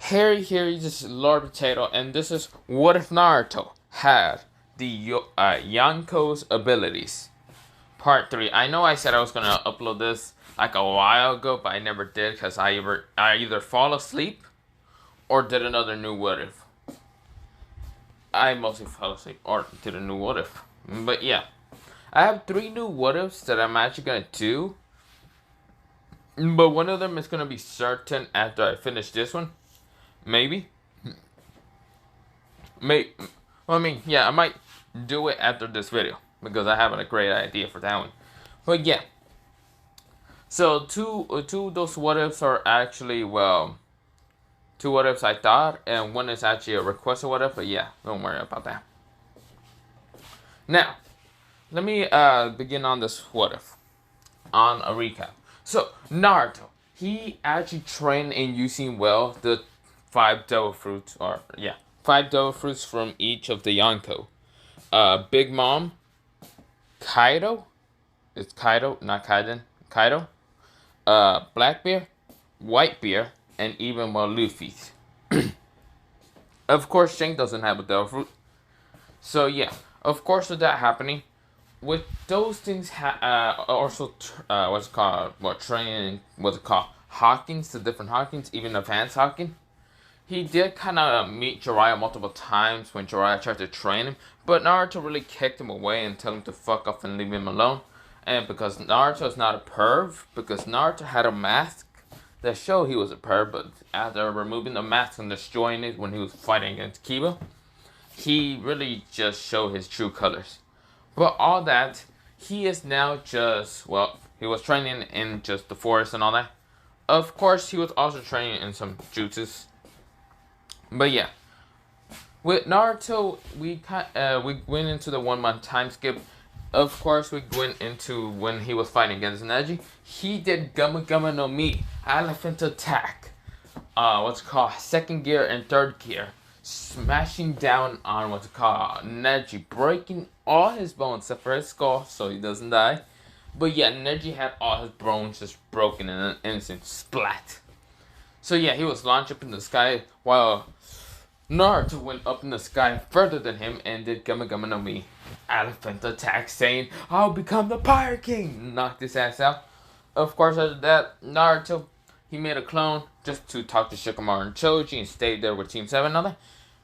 Harry, this is Lord Potato, and this is what if Naruto had the Yonko's abilities. Part 3. I know I said I was gonna upload this like a while ago, but I never did because I either fall asleep or did another new what if. I mostly fell asleep or did a new what if. But yeah, I have 3 new what ifs that I'm actually gonna do. But one of them is gonna be certain after I finish this one. Maybe. Well, I mean, yeah, I might do it after this video because I have a great idea for that one. But yeah, so two of those what ifs are actually, well, 2 what ifs I thought, and one is actually a requested what if. But yeah, don't worry about that. Now, let me begin on this what if on a recap. So Naruto, he actually trained in using, well, the 5 devil fruits, or yeah, 5 devil fruits from each of the Yonko. Big Mom, Kaido, it's Kaido, not Kaiden, Kaido, Black Bear, White Bear, and even, well, Luffy's. Of course, Shank doesn't have a devil fruit. So yeah, of course, with that happening, with those things, also what's it called, what training, what's it called, Hawkins, the different Hawkins, even advanced Hawkins. He did kind of meet Jiraiya multiple times when Jiraiya tried to train him, but Naruto really kicked him away and told him to fuck off and leave him alone. And because Naruto is not a perv, because Naruto had a mask that showed he was a perv, but after removing the mask and destroying it when he was fighting against Kiba, he really just showed his true colors. But all that, he is now just, well, he was training in just the forest and all that. Of course, he was also training in some jutsus. But yeah, with Naruto, we went into the 1 month time skip. Of course, we went into when he was fighting against Neji. He did Gama Gama no Mi, Elephant Attack. What's it called, 2nd gear and 3rd gear, smashing down on what's it called, Neji, breaking all his bones except for his skull, so he doesn't die. But yeah, Neji had all his bones just broken in an instant, splat. So yeah, he was launched up in the sky while Naruto went up in the sky further than him and did Gama Gama no Mi, Elephant Attack, saying, "I'll become the Pirate King!" Knocked his ass out. Of course, after that, Naruto, he made a clone just to talk to Shikamaru and Choji and stay there with Team 7 and all that.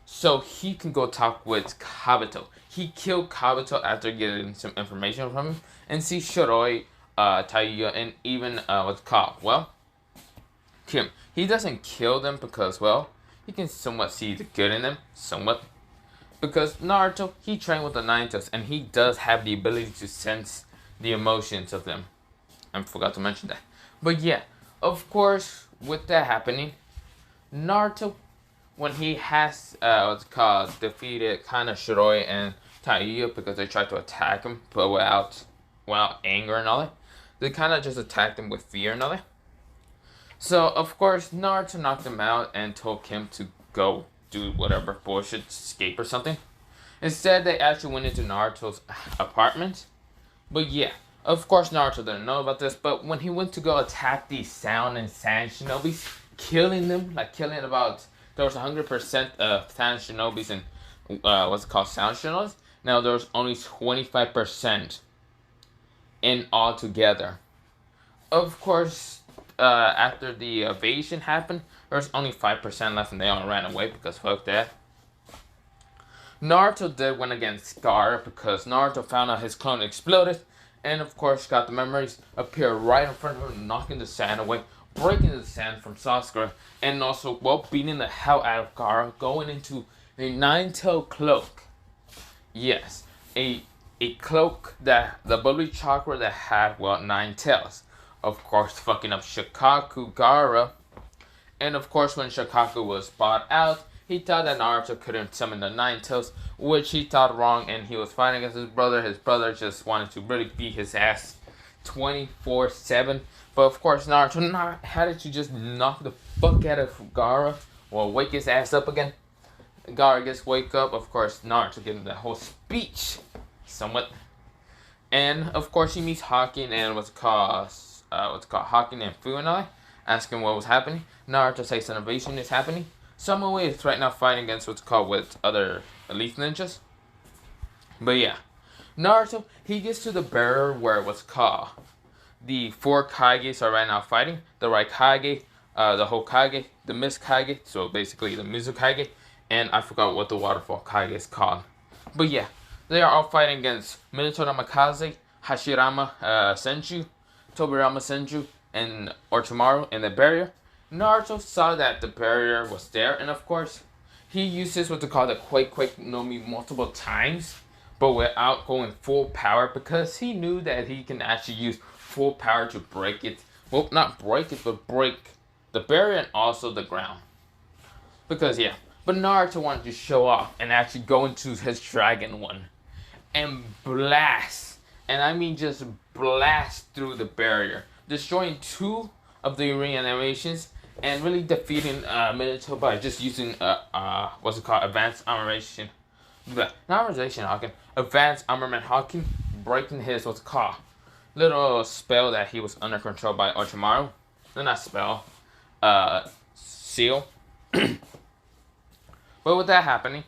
So he can go talk with Kabuto. He killed Kabuto after getting some information from him and see Shiroi, Taiyo, and even, what's it called, well, Kim. He doesn't kill them because, well, he can somewhat see the good in them, somewhat. Because Naruto, he trained with the Nine Tails, and he does have the ability to sense the emotions of them. I forgot to mention that. But yeah, of course, with that happening, Naruto, when he has, what's it called, defeated kind of Shiroi and Taiyo because they tried to attack him, but without anger and all that, they kind of just attacked him with fear and all that. So, of course, Naruto knocked him out and told Kim to go do whatever bullshit, escape or something. Instead, they actually went into Naruto's apartment. But yeah, of course, Naruto didn't know about this, but when he went to go attack these sound and sand shinobis, killing them, like killing about, there was 100% of sand shinobis and, what's it called, sound shinobis. Now, there's only 25% in all together. Of course, after the invasion happened, there was only 5% left and they all ran away because fuck that. Naruto did win against Gaara because Naruto found out his clone exploded and of course got the memories appear right in front of him, knocking the sand away, breaking the sand from Sasuke, and also, well, beating the hell out of Gaara, going into a 9-tailed cloak. Yes, a cloak that, the Bully Chakra that had, well, 9 tails. Of course, fucking up Shikaku Gaara. And of course, when Shikaku was bought out, he thought that Naruto couldn't summon the 9 tails, which he thought wrong, and he was fighting against his brother. His brother just wanted to really beat his ass 24/7. But of course, Naruto had to just knock the fuck out of Gaara, or wake his ass up again. Gaara gets wake up. Of course, Naruto gives him that whole speech, somewhat. And of course, he meets Hawking and what's called Hawking and Fu and I, asking what was happening. Naruto says an invasion is happening. Samui is right now fighting against what's called with other elite ninjas. But yeah, Naruto, he gets to the barrier where what's called the four Kages are right now fighting. The Raikage, the Hokage, the Mist Kage, so basically the Mizukage, and I forgot what the Waterfall Kage is called. But yeah, they are all fighting against Minato Namikaze, Hashirama Senju, Tobirama Senju, and Orochimaru in the barrier. Naruto saw that the barrier was there, and of course, he uses what they call the Quake no Mi multiple times, but without going full power because he knew that he can actually use full power to break it. Well, not break it, but break the barrier and also the ground. Because, yeah. But Naruto wanted to show off and actually go into his Dragon one and blast. And I mean just blast through the barrier. Destroying two of the reanimations and really defeating Minato by just using, what's it called? Advanced Armoration. Not Armoration Hawking. Advanced Armament Hawking. Breaking his, what's it called? Little spell that he was under control by Orochimaru. No, not spell. Seal. But with that happening,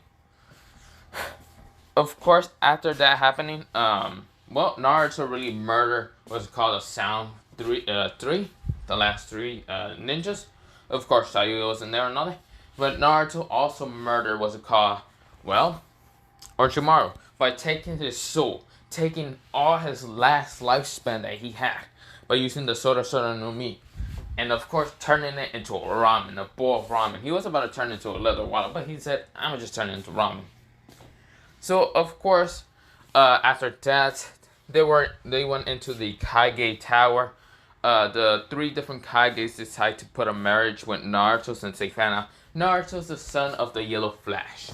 of course, after that happening, well, Naruto really murdered what's called a sound three, the last three ninjas. Of course, Sayuya was in there and nothing. But Naruto also murdered what's it called? Well, Orochimaru by taking his soul, taking all his last lifespan that he had by using the Sora Sora no Mi. And of course, turning it into a ramen, a bowl of ramen. He was about to turn it into a leather wallet, but he said, I'm going to just turn it into ramen. So, of course, after that, they went into the Kage Tower. The three different Kages decided to put a marriage with Naruto since they found out Naruto's the son of the Yellow Flash.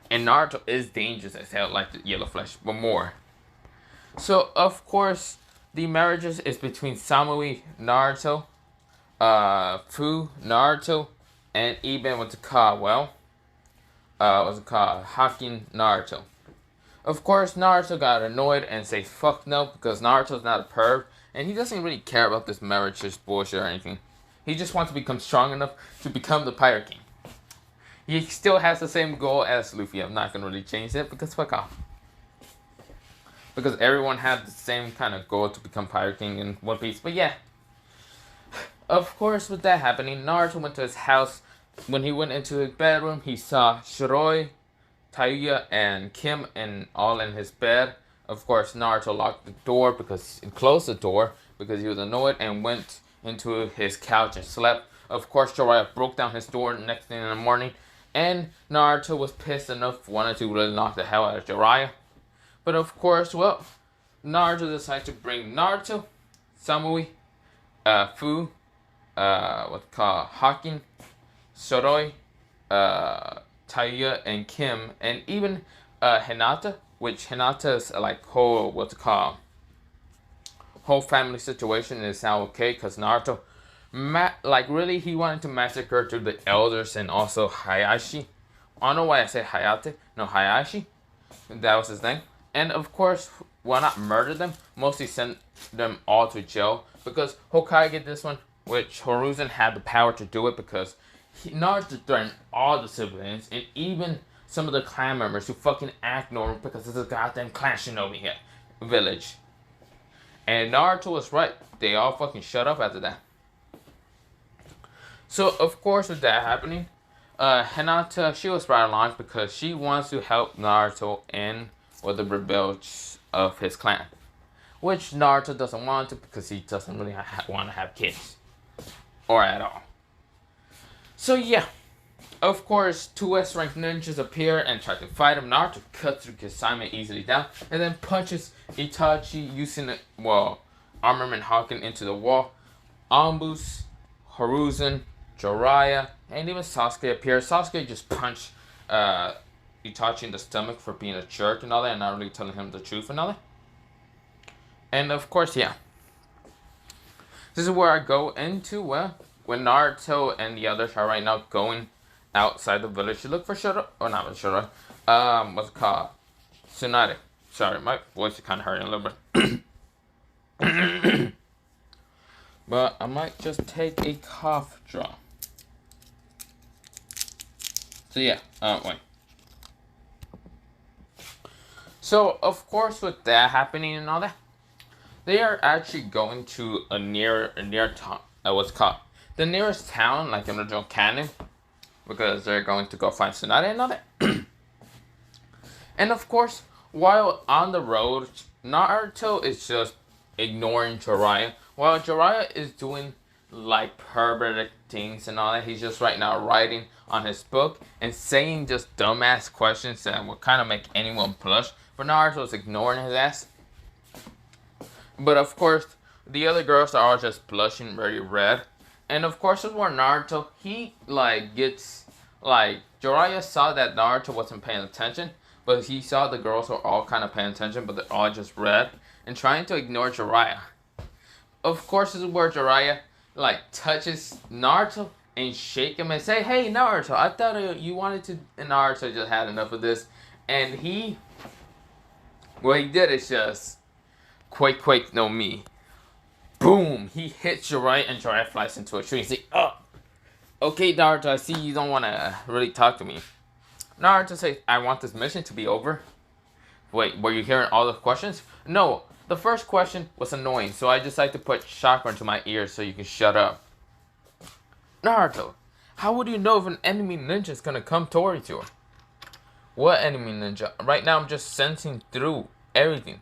And Naruto is dangerous as hell, like the Yellow Flash, but more. So, of course, the marriages is between Samui, Naruto, Fu, Naruto, and even what's it called? Well, what's it called? Hakin Naruto. Of course, Naruto got annoyed and say fuck no because Naruto's not a perv and he doesn't really care about this marriage bullshit or anything. He just wants to become strong enough to become the Pirate King. He still has the same goal as Luffy. I'm not gonna really change it because fuck off. Because everyone had the same kind of goal to become Pirate King in One Piece. But yeah. Of course, with that happening, Naruto went to his house. When he went into his bedroom, he saw Shiroi, Tayuya, and Kim all in his bed. Of course, Naruto locked the door closed the door because he was annoyed and went into his couch and slept. Of course, Jiraiya broke down his door the next thing in the morning. And Naruto was pissed enough, wanted to really knock the hell out of Jiraiya. But of course, well, Naruto decided to bring Naruto, Samui, Fu, what's called Hakin, Soroi, Tayuya, and Kim, and even Hinata, which Hinata's like whole family situation is now okay because Naruto really he wanted to massacre to the elders and also Hayashi. I don't know why I say Hayate. No, Hayashi. That was his name. And of course, why not murder them? Mostly send them all to jail because Hokage this one, which Hiruzen had the power to do it because Naruto threatened all the civilians and even some of the clan members who fucking act normal because it's a goddamn clan shinobi here village. And Naruto was right. They all fucking shut up after that. So, of course, with that happening, Hinata, she was right along because she wants to help Naruto in with the rebels of his clan. Which Naruto doesn't want to because he doesn't really want to have kids. Or at all. So, yeah. Of course, two S-ranked ninjas appear and try to fight him. Naruto cuts through Kisame easily down and then punches Itachi using, Armament Hawking into the wall. Anbus, Hiruzen, Jiraiya, and even Sasuke appear. Sasuke just punched Itachi in the stomach for being a jerk and all that and not really telling him the truth and all that. And of course, yeah. This is where I go into, when Naruto and the others are right now going outside the village to look for Shiro, or not Shiro, what's it called? Tsunade. Sorry, my voice is kind of hurting a little bit. But I might just take a cough drop. So yeah, wait. So of course, with that happening and all that, they are actually going to a near town. What's called the nearest town, like in the original canon, because they're going to go find Tsunade and all that. And of course, while on the road, Naruto is just ignoring Jiraiya, while Jiraiya is doing like perverted things and all that. He's just right now writing on his book and saying just dumbass questions that would kind of make anyone blush. But Naruto is ignoring his ass. But of course, the other girls are all just blushing very red. And of course, this is where Naruto, he like gets, like, Jiraiya saw that Naruto wasn't paying attention. But he saw the girls were all kind of paying attention, but they're all just red. And trying to ignore Jiraiya. Of course, this is where Jiraiya, like, touches Naruto and shake him and say, "Hey, Naruto, I thought you wanted to..." And Naruto just had enough of this. And what he did is just, quake, no me. Boom! He hits Jiraiya and Jiraiya flies into a tree. He's like, "Oh, okay, Naruto, I see you don't want to really talk to me." Naruto says, "I want this mission to be over." Wait, were you hearing all the questions? No, the first question was annoying, so I decided to put chakra into my ears so you can shut up. Naruto, how would you know if an enemy ninja is gonna come towards you? What enemy ninja? Right now I'm just sensing through everything.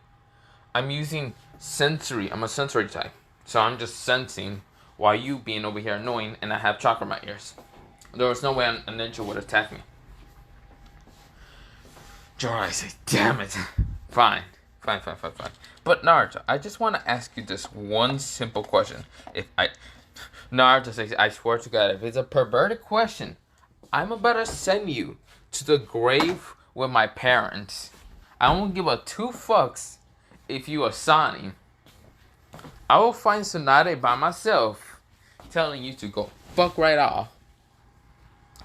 I'm using sensory. I'm a sensory type. So I'm just sensing while you being over here annoying and I have chakra in my ears. There was no way a ninja would attack me. Jiraiya says, "Damn it." Fine. But Naruto, I just want to ask you this one simple question. Naruto says, "I swear to God, if it's a perverted question, I'm about to send you to the grave with my parents. I won't give a two fucks if you are Sani. I will find Tsunade by myself, telling you to go fuck right off."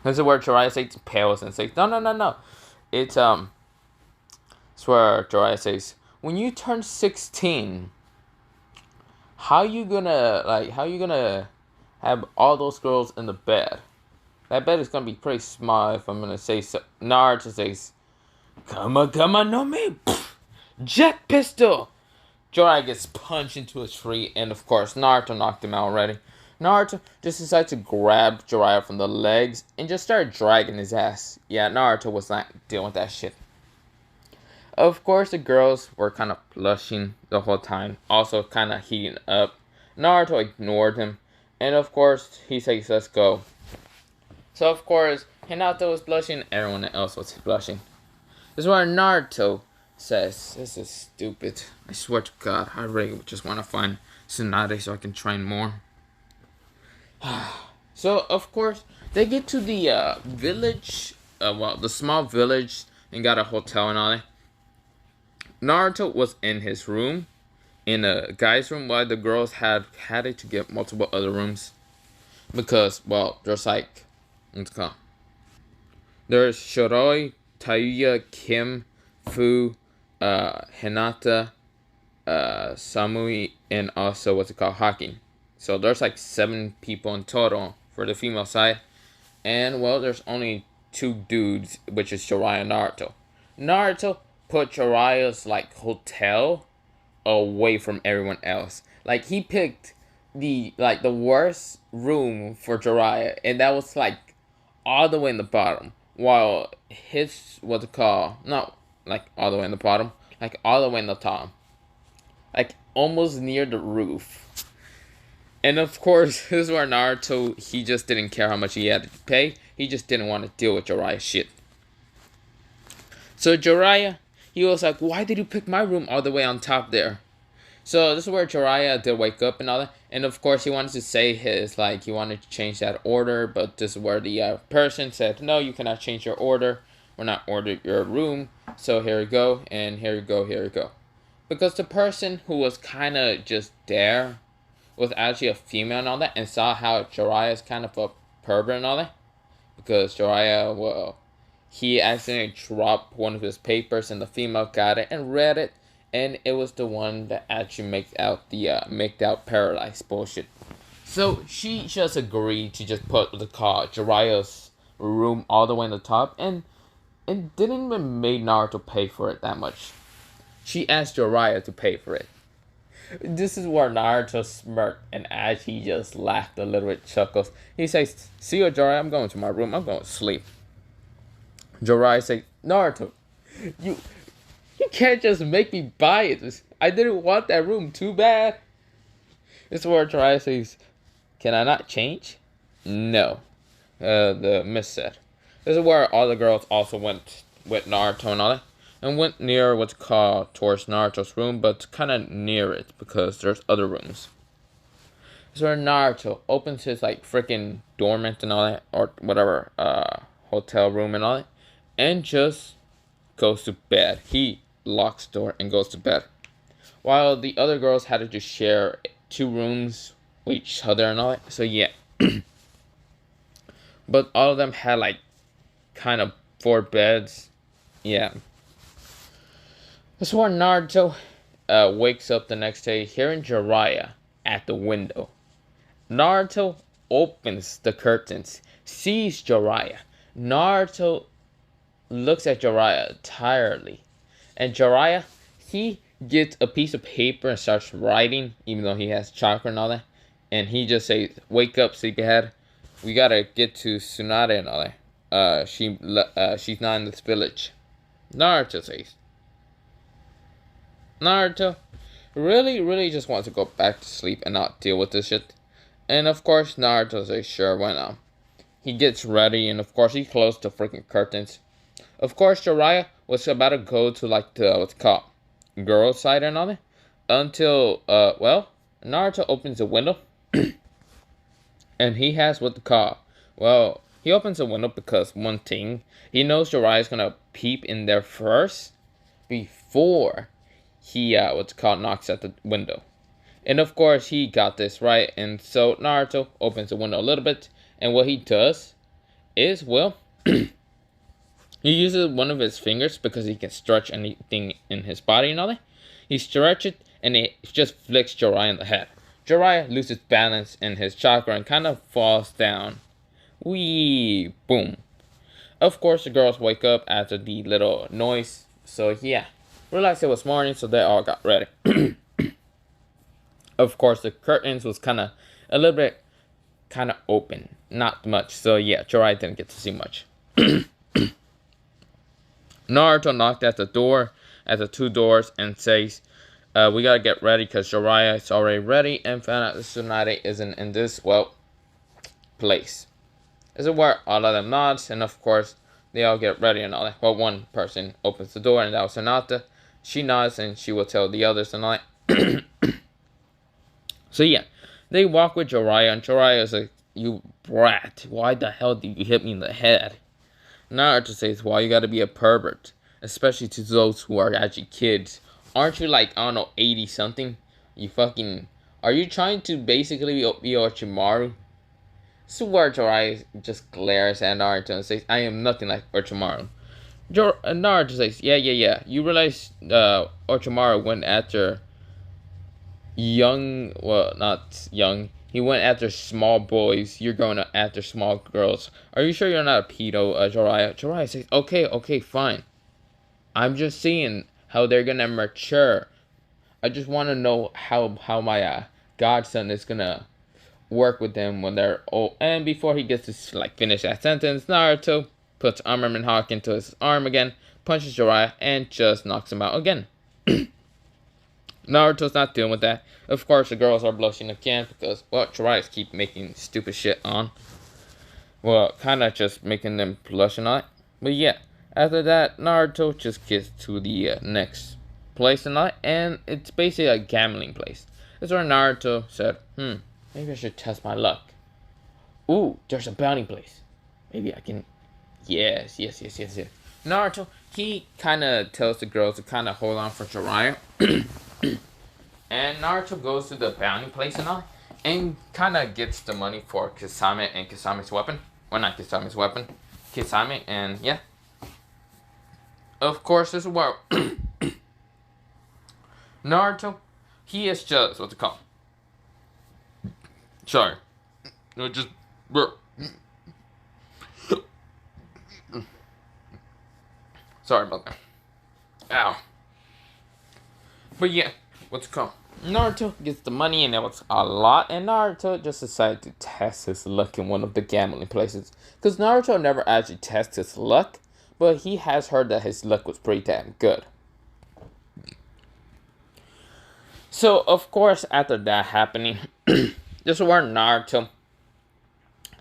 This is where Jiraiya says pales and says, No. It's where Jiraiya says, "When you turn 16, how you gonna have all those girls in the bed? That bed is gonna be pretty small if I'm gonna say so." Naruto says, Come on, no me. Jet pistol. Jiraiya gets punched into a tree, and of course, Naruto knocked him out already. Naruto just decided to grab Jiraiya from the legs and just started dragging his ass. Yeah, Naruto was not dealing with that shit. Of course, the girls were kind of blushing the whole time, also kind of heating up. Naruto ignored him, and of course, he says, "Let's go." So of course, Hinata was blushing, everyone else was blushing. This is where Naruto says, "This is stupid. I swear to God, I really just want to find Tsunade so I can train more." So of course, they get to the village, the small village, and got a hotel and all that. Naruto was in his room, in a guy's room, while the girls had it to get multiple other rooms. Because, well, there's like, what's it called? There's Shiroi, Tayuya, Kim, Fu, Hinata, Samui, and also, what's it called, Hakin. So there's like 7 people in total for the female side. And, well, there's only 2 dudes, which is Jiraiya and Naruto. Naruto put Jiraiya's like hotel away from everyone else. Like, he picked the worst room for Jiraiya, and that was like all the way in the bottom, while his, what's it called, not like all the way in the bottom, like all the way in the top, like almost near the roof. And of course, this is where Naruto, he just didn't care how much he had to pay. He just didn't want to deal with Jiraiya's shit. So Jiraiya, he was like, "Why did you pick my room all the way on top there?" So this is where Jiraiya did wake up and all that. And of course, he wanted to say his, like, he wanted to change that order. But this is where the person said, "No, you cannot change your order. We're not ordered your room. So here you go, and here you go. Because the person who was kind of just there was actually a female and all that. And saw how Jiraiya is kind of a pervert and all that. Because Jiraiya, well, he accidentally dropped one of his papers and the female got it and read it. And it was the one that actually make out paralyzed bullshit. So she just agreed to just put the Jiraiya's room all the way on the top, and it didn't even make Naruto pay for it that much. She asked Jiraiya to pay for it. This is where Naruto smirked, and as he just laughed a little bit, chuckles. He says, "See you, Jiraiya. I'm going to my room. I'm going to sleep." Jiraiya says, "Naruto, you you can't just make me buy it. I didn't want that room too bad." This is where Jiraiya says, "Can I not change?" "No," the miss said. This is where all the girls also went with Naruto and all that. And went near what's called towards Naruto's room, but kind of near it because there's other rooms. So Naruto opens his like freaking dormant and all that, or whatever, hotel room and all that, and just goes to bed. He locks the door and goes to bed. While the other girls had to just share 2 rooms with each other and all that. So yeah. But all of them had like kind of 4 beds. Yeah. This is where Naruto wakes up the next day hearing Jiraiya at the window. Naruto opens the curtains, sees Jiraiya. Naruto looks at Jiraiya tiredly. And Jiraiya, he gets a piece of paper and starts writing, even though he has chakra and all that. And he just says, "Wake up, sleepyhead. We gotta get to Tsunade and all that. She's not in this village." Naruto says, Naruto really just wants to go back to sleep and not deal with this shit. And of course, Naruto says, "Sure, why not?" He gets ready, and of course, he closed the freaking curtains. Of course, Jiraiya was about to go to like the what's it called girls' side and all that. Until Naruto opens the window, and he has what to call. Well, he opens the window because one thing, he knows Jiraiya's gonna peep in there first before he knocks at the window. And of course he got this right, and so Naruto opens the window a little bit, and what he does is, well, he uses one of his fingers because he can stretch anything in his body and all that. He stretches it, and it just flicks Jiraiya in the head. Jiraiya loses balance in his chakra and kind of falls down. Wee, boom. Of course the girls wake up after the little noise, so yeah. Realized it was morning, so they all got ready. Of course, the curtains was a little bit open. Not much, so yeah, Jiraiya didn't get to see much. Naruto knocked at the 2 doors, and says, "We gotta get ready because Jiraiya is already ready and found out that Tsunade isn't in this, place." This is where all of them nods, and of course, they all get ready and all that. Well, one person opens the door, and that was Hinata. She nods, and she will tell the others and all that. So yeah, they walk with Jiraiya, and Jiraiya is like, "You brat, why the hell did you hit me in the head?" Naruto says, "Well, you gotta be a pervert, especially to those who are actually kids. Aren't you like, I don't know, 80 something? Are you trying to basically be Orochimaru?" This is where Jiraiya just glares at Naruto and says, "I am nothing like Orochimaru." Naruto says, yeah. You realize Orochimaru went after not young. He went after small boys. You're going after small girls. Are you sure you're not a pedo, Jiraiya?" Jiraiya says, okay, fine. I'm just seeing how they're gonna mature. I just want to know how my godson is gonna work with them when they're old." And before he gets to finish that sentence, Naruto puts Armament Hawk into his arm again, punches Jiraiya, and just knocks him out again. Naruto's not dealing with that. Of course, the girls are blushing again because, well, Jiraiya's keep making stupid shit on. Well, kind of just making them blush and all that. But yeah, after that, Naruto just gets to the next place and all that, and it's basically a gambling place. That's where Naruto said, maybe I should test my luck. Ooh, there's a bounty place. Maybe I can... Yes. Naruto, he kind of tells the girls to kind of hold on for Jiraiya. And Naruto goes to the bounty place and all, and kind of gets the money for Kisame and Kisame's weapon. Well, not Kisame's weapon. Kisame, and yeah. Of course, this is where Naruto, he is just, what's it called? Sorry. No, just... Sorry about that. Ow. But yeah, what's it called? Naruto gets the money, and it was a lot, and Naruto just decided to test his luck in one of the gambling places. Because Naruto never actually tests his luck, but he has heard that his luck was pretty damn good. So, of course, after that happening, this is where Naruto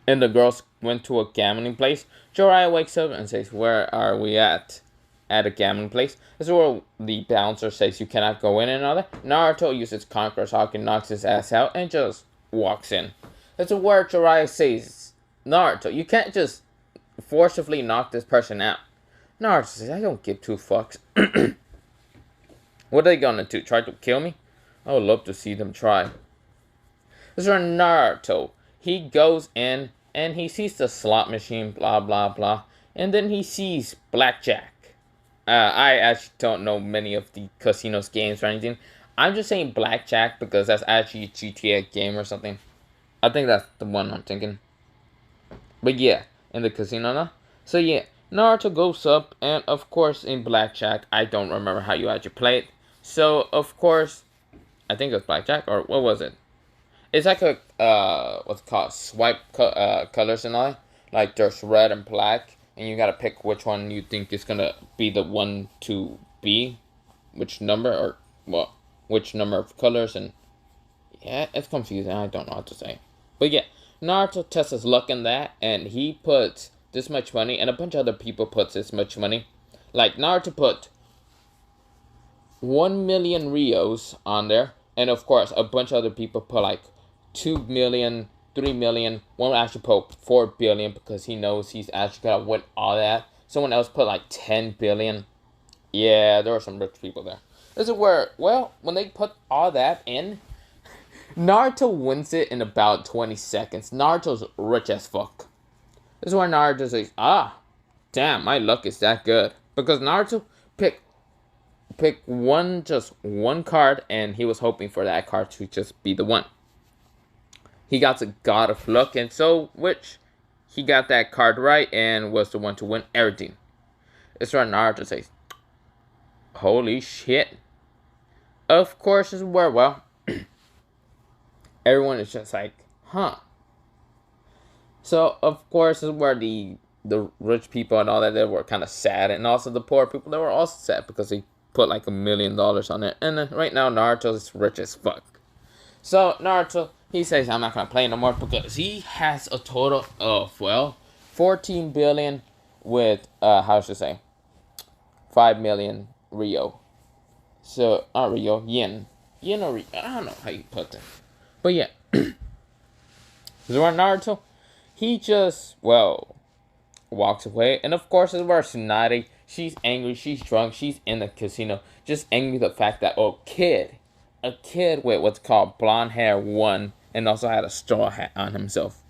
and the girls went to a gambling place. Jiraiya wakes up and says, "Where are we at?" At a gambling place. This is where the bouncer says you cannot go in and all that. Naruto uses Conqueror's Hawk and knocks his ass out and just walks in. This is where Jiraiya says, "Naruto, you can't just forcibly knock this person out." Naruto says, "I don't give two fucks." What are they gonna do? Try to kill me? I would love to see them try. This is where Naruto, he goes in and he sees the slot machine, blah blah blah, and then he sees blackjack. I actually don't know many of the casinos games or anything. I'm just saying blackjack because that's actually a GTA game or something. I think that's the one I'm thinking. But yeah, in the casino now. So yeah, Naruto goes up, and of course in blackjack, I don't remember how you actually play it. So of course, I think it was blackjack, or what was it? It's like a what's it called, swipe colors and all that. Like there's red and black, and you gotta pick which one you think is gonna be the one to be, which number, or well, which number of colors, and yeah, it's confusing. I don't know what to say, but yeah, Naruto tests his luck in that, and he puts this much money, and a bunch of other people puts this much money. Like Naruto put 1 million Rios on there, and of course a bunch of other people put like 2 million, 3 million. One actually put 4 billion because he knows he's actually gonna win all that. Someone else put like 10 billion. Yeah, there were some rich people there. This is where, well, when they put all that in, Naruto wins it in about 20 seconds. Naruto's rich as fuck. This is where Naruto says, damn, my luck is that good. Because Naruto picked just one card, and he was hoping for that card to just be the one. He got the God of Luck, and so, which, he got that card right, and was the one to win everything. It's where Naruto says, holy shit. Of course, this is where, well, everyone is just like, huh. So, of course, this is where the rich people and all that, they were kind of sad, and also the poor people, they were also sad, because they put like $1 million on it, and then right now, Naruto is rich as fuck. So, Naruto, he says, I'm not going to play no more because he has a total of, well, 14 billion with, how should I say, 5 million Rio. So, not Rio, yen. Yen or Rio, I don't know how you put that. But yeah. So, Naruto, he just, well, walks away. And of course, this is where Tsunade, she's angry, she's drunk, she's in the casino. Just angry with the fact that, a kid with what's called blonde hair won, and also had a straw hat on himself.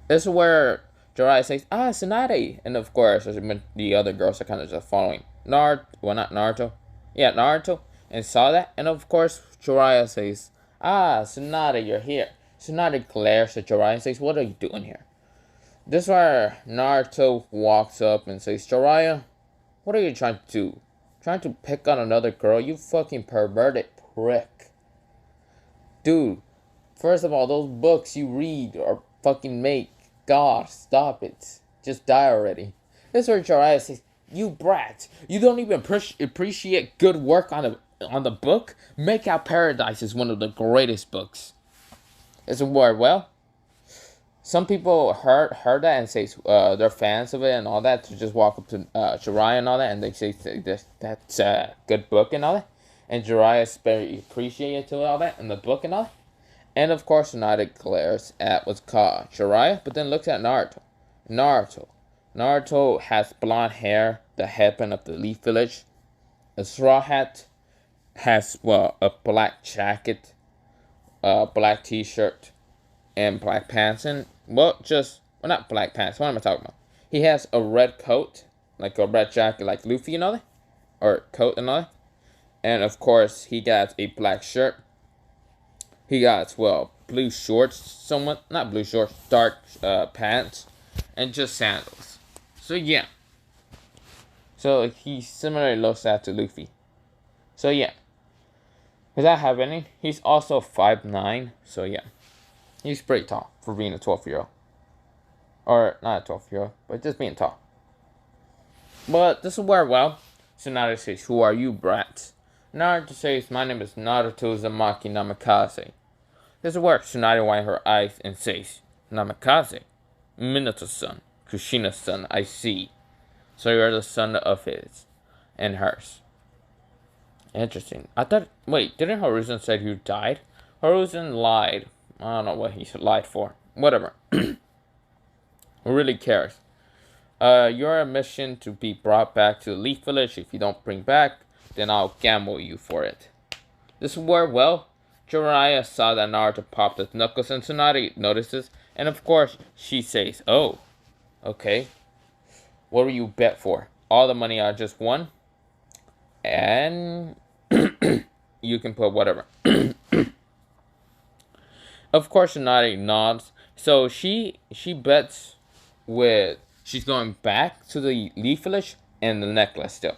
This is where Jiraiya says, Tsunade. And of course, the other girls are kind of just following not Naruto. Yeah, Naruto. And saw that. And of course, Jiraiya says, Tsunade, you're here. Tsunade glares at Jiraiya and says, what are you doing here? This is where Naruto walks up and says, Jiraiya, what are you trying to do? Trying to pick on another girl? You fucking perverted prick. Dude, first of all, those books you read or fucking make, God, stop it. Just die already. This is where Jiraiya says, you brat, you don't even appreciate good work on the book? Make Out Paradise is one of the greatest books. It's a word, well, some people heard that and say they're fans of it and all that, to just walk up to Jiraiya and all that, and they say that's a good book and all that. And Jiraiya is very appreciative to all that in the book and all that. And of course, Tsunade glares at what's called Jiraiya, but then looks at Naruto. Naruto has blonde hair, the headband of the Leaf Village, a straw hat, has, well, a black jacket, a black t-shirt, and black pants, and, well, not black pants, what am I talking about? He has a red coat, like a red jacket, like Luffy and all that, or coat and all that. And of course, he got a black shirt. He got, well, blue shorts, not blue shorts, dark pants, and just sandals. So yeah. So he similarly looks at to Luffy. So yeah. Without happening, he's also 5'9", so yeah. He's pretty tall for being a 12-year-old. Or not a 12-year-old, but just being tall. But this is where, well, Tsunade says, "Who are you, brat?" Naruto says, "My name is Naruto Uzumaki Namikaze." This is where Tsunade winds her eyes and says, "Namikaze? Minato's son, Kushina's son, I see. So you're the son of his and hers." Interesting. I thought, wait, didn't Horizon say you died? Horizon lied. I don't know what he lied for. Whatever. Who really cares? You're a mission to be brought back to the Leaf Village. If you don't bring back, then I'll gamble you for it. This is where, well, Jiraiya saw that Naruto popped his knuckles and Tsunade notices, and of course, she says, "Oh, okay. What will you bet for? All the money I just won? And you can put whatever." Of course, Tsunade nods. So she bets with she's going back to the Leaf Village and the necklace still.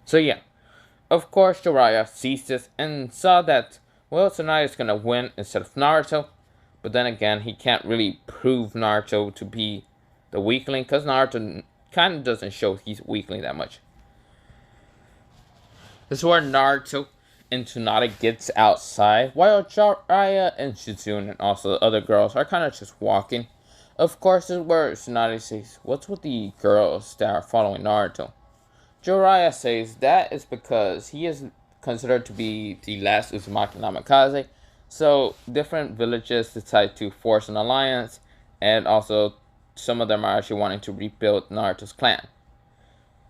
So yeah, of course Jiraiya sees this and saw that, well, Tsunade is gonna win instead of Naruto. But then again, he can't really prove Naruto to be the weakling because Naruto kind of doesn't show he's weakling that much. This is where Naruto and Tsunade gets outside, while Jiraiya and Shizune and also the other girls are kind of just walking. Of course, this is where Tsunade says, "What's with the girls that are following Naruto?" Jiraiya says that is because he is considered to be the last Uzumaki Namikaze, so different villages decide to force an alliance, and also some of them are actually wanting to rebuild Naruto's clan.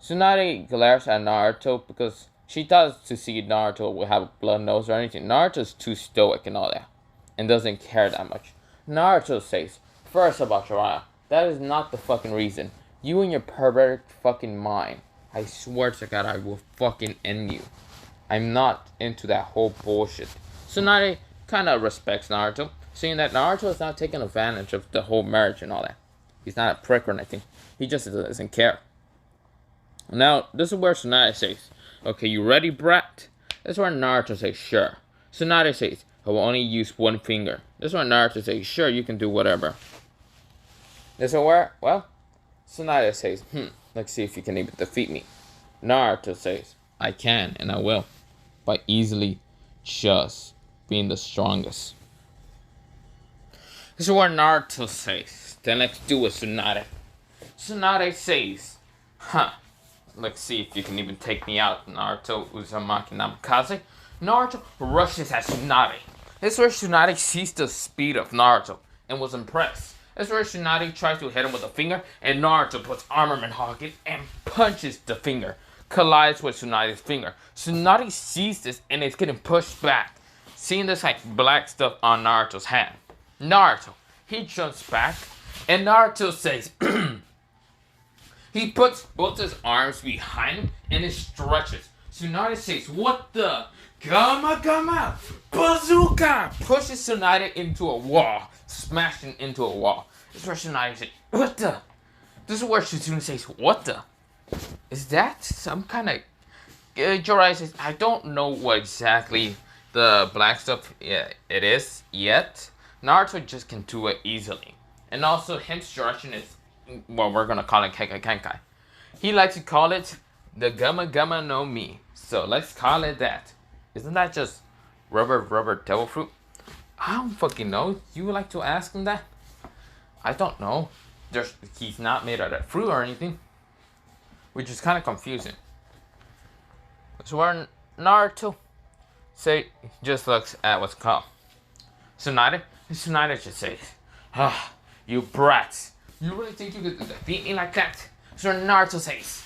Tsunade glares at Naruto because she thought to see Naruto will have a blood nose or anything. Naruto's too stoic and all that, and doesn't care that much. Naruto says, "First about Jiraiya, that is not the fucking reason. You and your perverted fucking mind. I swear to God, I will fucking end you. I'm not into that whole bullshit." Tsunade kind of respects Naruto, seeing that Naruto is not taking advantage of the whole marriage and all that. He's not a prick or anything. He just doesn't care. Now, this is where Tsunade says, "Okay, you ready, brat?" This is where Naruto says, "Sure." Tsunade says, "I will only use one finger." This is where Naruto says, "Sure, you can do whatever." This is where, well, Tsunade says, "Let's see if you can even defeat me." Naruto says, "I can, and I will. By easily just being the strongest." This is where Naruto says, "Then let's do it, Tsunade." Tsunade says, "Let's see if you can even take me out, Naruto Uzumaki Namikaze." Naruto rushes at Tsunade. This is where Tsunade sees the speed of Naruto and was impressed. This is where Tsunade tries to hit him with a finger, and Naruto puts armament hawking and punches the finger. Collides with Tsunade's finger. Tsunade sees this and is getting pushed back, seeing this like black stuff on Naruto's hand. Naruto, he jumps back, and Naruto says, he puts both his arms behind him and it stretches. Tsunade says, "What the? Gamma Gamma! Bazooka!" Pushes Tsunade into a wall, smashing into a wall. This is where Tsunade says, "What the?" This is where Shizune says, "What the? Is that some kind of..." Jiraiya says, "I don't know what exactly the black stuff it is yet. Naruto just can do it easily." And also, his direction is, well, we're gonna call it Kenkai. He likes to call it the Gamma Gamma no Mi. So let's call it that. Isn't that just rubber devil fruit? I don't fucking know. You would like to ask him that? I don't know. He's not made out of fruit or anything, which is kind of confusing. So where Naruto just looks at what's called Tsunade just says, "You brats. You really think you could defeat me like that?" So Naruto says,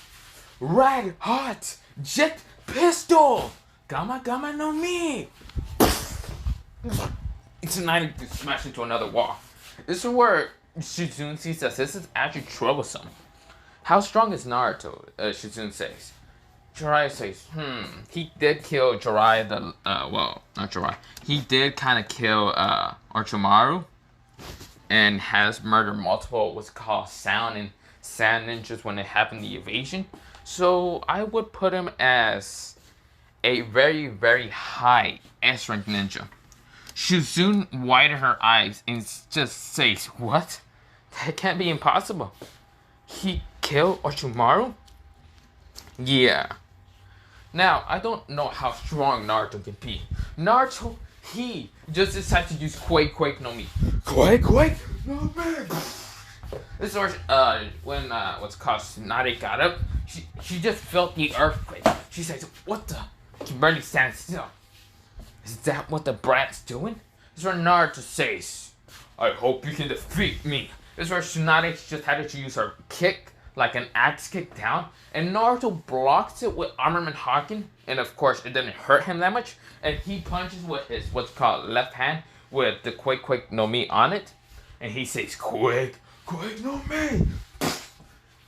"Red hot jet pistol! Gamma Gamma no Mi!" Tsunade to smash into another wall. This is where Shizune sees that this is actually troublesome. "How strong is Naruto?" Shizune says. Jiraiya says, he did kill Jiraiya well, not Jiraiya. He did kind of kill Orochimaru and has murdered multiple what's called sound sand ninjas when it happened the evasion. So I would put him as a very, very high S rank ninja. Shizune widened her eyes and just says, "What? That can't be impossible. He killed Orochimaru?" Yeah. Now, I don't know how strong Naruto can be. Naruto, he just decided to use Quake no Mi. Quake no Mi! This was, when, what's called Tsunade got up, she just felt the earthquake. She says, "What the?" She barely stands still. "Is that what the brat's doing?" This is where Naruto says, "I hope you can defeat me." This is where Tsunade just had to use her kick, like an axe kick down, and Naruto blocks it with Armament Hawking, and of course it didn't hurt him that much, and he punches with his what's called left hand with the Quake no Mi on it, and he says, Quake no Mi!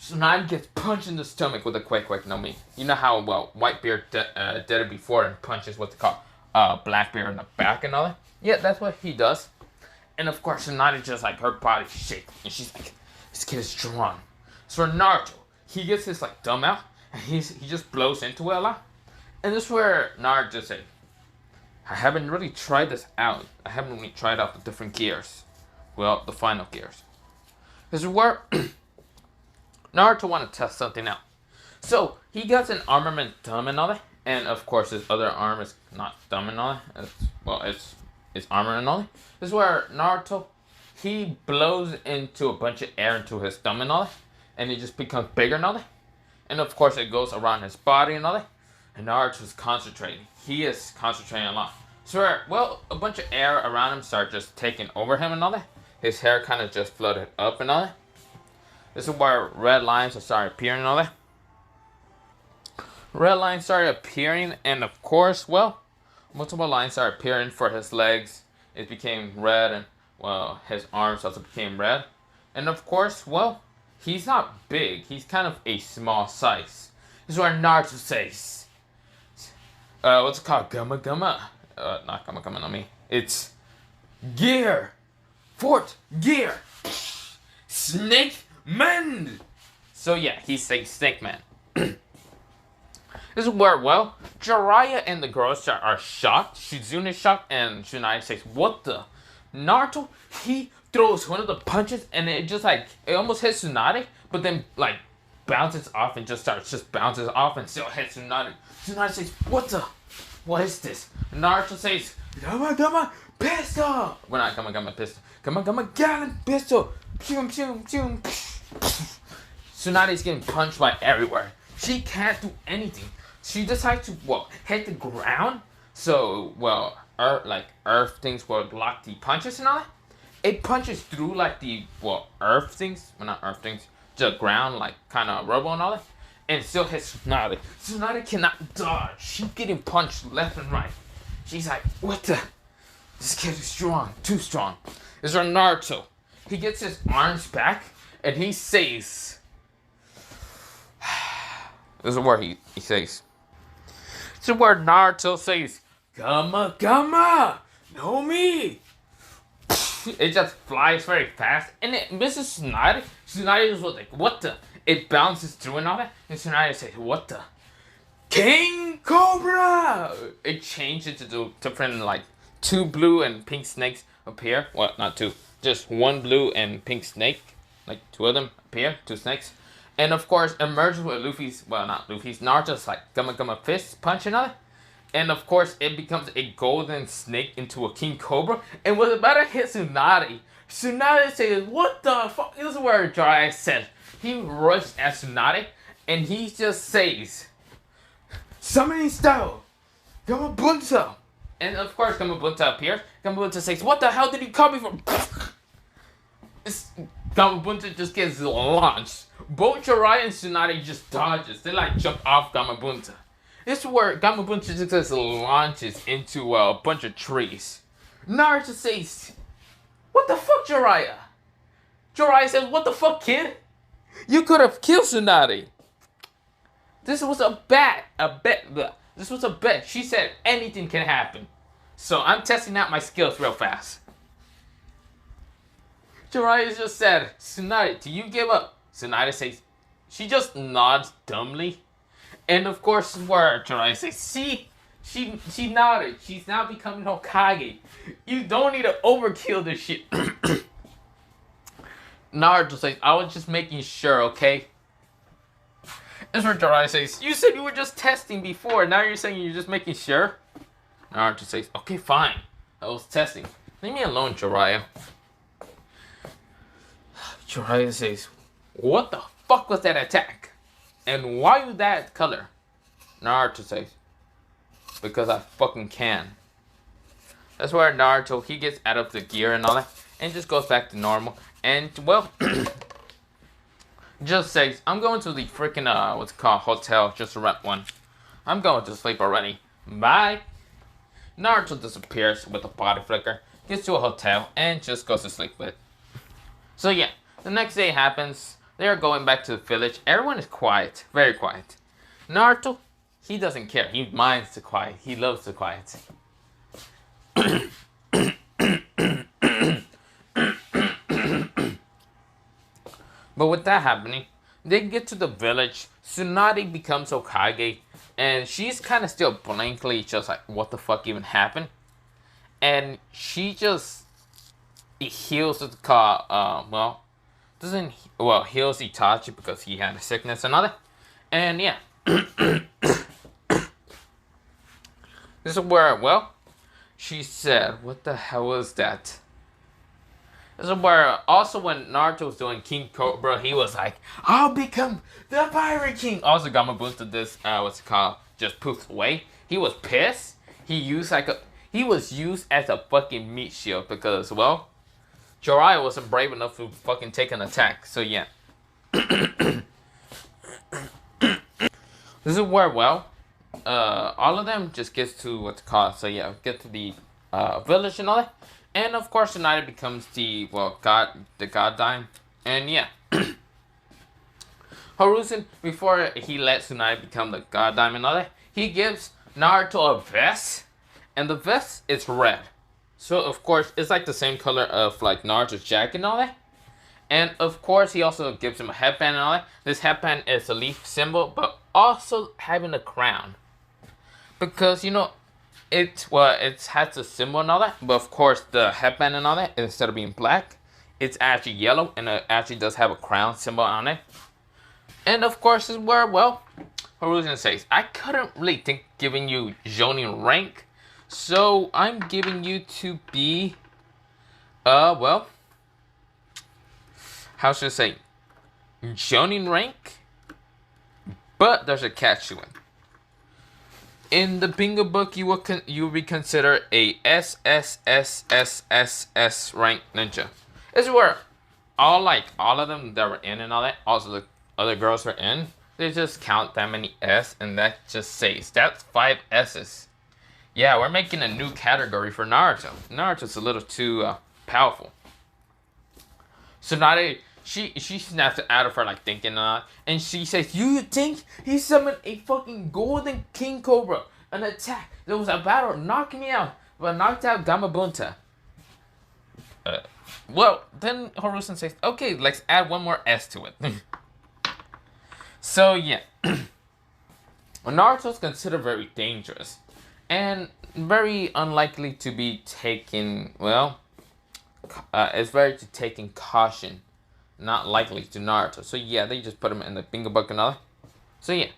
Tsunade gets punched in the stomach with a Quake no Mi. You know how, well, Whitebeard did it before and punches what's called Blackbeard in the back and all that? Yeah, that's what he does. And of course Tsunade just like, her body shakes, and she's like, "This kid is strong." So Naruto, he gets his like thumb out, and he just blows into it a lot. And this is where Naruto just said, "I haven't really tried this out. I haven't really tried out the different gears. Well, the final gears." This is where Naruto wanted to test something out. So he gets an armament thumb and all that, and of course his other arm is not thumb and all that. It's armor and all that. This is where Naruto, he blows into a bunch of air into his thumb and all that, and it just becomes bigger and all that. And of course it goes around his body and all that. And Naruto's concentrating. He is concentrating a lot. So, well, a bunch of air around him started just taking over him and all that. His hair kind of just floated up and all that. This is where red lines started appearing and all that. Red lines started appearing, and of course, well, multiple lines started appearing for his legs. It became red, and, well, his arms also became red. And of course, well, he's not big. He's kind of a small size. This is where Naruto says, what's it called? Not Gama no Mi. It's Gear! Fourth Gear! Snake Man! So yeah, he's a Snake Man. This is where, well, Jiraiya and the girls are shocked. Shizune is shocked, and Tsunade says, "What the?" Naruto, he throws one of the punches, and it just like, it almost hits Tsunade, but then like bounces off and bounces off and still hits Tsunade. Tsunade says, "What the? What is this?" Naruto says, Gama pistol! Well, not Gama pistol. Gama gallon pistol! Pew, pew, pew. Tsunade's getting punched by everywhere. She can't do anything. She decides to, well, hit the ground. So, well, earth things will block the punches and all that. It punches through like the, well, earth things. Well, not earth things. The ground, like kind of rubble and all that. And still hits Tsunade. Tsunade cannot dodge. She's getting punched left and right. She's like, "What the? This kid is strong. Too strong." This is our Naruto. He gets his arms back and he says, this is where he says, this is where Naruto says, Gama no Mi. It just flies very fast and it misses Tsunade. Tsunade is like, "What the?" It bounces through and all that, and Tsunade says, "What the? King Cobra!" It changed into different, like, 2 blue and pink snakes appear. Well, not 2, just 1 blue and pink snake. Like, 2 of them appear, 2 snakes. And of course, emerges with Luffy's, well, not Luffy's, Naruto's like Gama fist punch and all that. And of course, it becomes a golden snake into a king cobra and was about to hit Tsunade. Tsunade says, "What the fuck?" This is where Jiraiya said. He rushed at Tsunade and he just says, "Summoning style, Gamabunta." And of course, Gamabunta appears. Gamabunta says, "What the hell did he call me for?" Gamabunta just gets launched. Both Jiraiya and Tsunade just dodges. They like jump off Gamabunta. This is where Gamabunta just launches into a bunch of trees. Naruto says, "What the fuck, Jiraiya?" Jiraiya says, "What the fuck, kid? You could have killed Tsunade. This was a bet. This was a bet. She said anything can happen. So I'm testing out my skills real fast." Jiraiya just said, "Tsunade, do you give up?" Tsunade says, she just nods dumbly. And of course, where Jiraiya says, see, she nodded. She's now becoming Hokage. You don't need to overkill this shit. Naruto says, I was just making sure, okay? That's where Jiraiya says, you said you were just testing before. Now you're saying you're just making sure? Naruto says, okay, fine. I was testing. Leave me alone, Jiraiya. Jiraiya says, what the fuck was that attack? And why you that color? Naruto says, because I fucking can. That's where Naruto, he gets out of the gear and all that, and just goes back to normal. And, well, just says, I'm going to the freaking, what's it called, hotel, just to rent one. I'm going to sleep already. Bye. Naruto disappears with a body flicker, gets to a hotel, and just goes to sleep with it. So, yeah, the next day happens. They are going back to the village. Everyone is quiet, very quiet. Naruto, he doesn't care. He minds the quiet. He loves the quiet. But with that happening, they get to the village. Tsunade becomes Hokage, and she's kind of still blankly just like, what the fuck even happened? And she just heals the heals Itachi because he had a sickness and all that. And yeah. This is where, well, she said, what the hell was that? This is where, also when Naruto was doing King Cobra, he was like, I'll become the Pirate King. Also, Gamabunta, this, what's it called, just poofed away. He was pissed. He was used as a fucking meat shield because, well, Jiraiya wasn't brave enough to fucking take an attack. So, yeah. This is where, well, all of them just gets to what's called. So, yeah, get to the village and all that. And, of course, Tsunade becomes the god dime. And, yeah. Hiruzen, before he lets Tsunade become the god dime and all that, he gives Naruto a vest. And the vest is red. So, of course, it's like the same color of, like, Naruto's jacket and all that. And, of course, he also gives him a headband and all that. This headband is a leaf symbol, but also having a crown. Because, you know, it has a symbol and all that. But, of course, the headband and all that, instead of being black, it's actually yellow. And it actually does have a crown symbol on it. And, of course, is where, well, Hiruzen says, I couldn't really think giving you Jonin rank. So, I'm giving you to be, well, how should I say, Jonin rank, but there's a catch to it. In the bingo book, you will be considered a SSSSSS rank ninja. This is where all of them that were in and all that, also the other girls were in, they just count that many S, and that just says, that's 5 S's. Yeah, we're making a new category for Naruto. Naruto's a little too powerful. Tsunade, she snaps it out of her like thinking and she says, you think he summoned a fucking golden king cobra, an attack that was about to knock me out, but knocked out Gamabunta. Well, then Hiruzen says, okay, let's add one more S to it. So yeah, Naruto's considered very dangerous. And very unlikely to be taken, well, it's very to taking caution. Not likely to Naruto. So yeah, they just put him in the bingo book and all that. So yeah.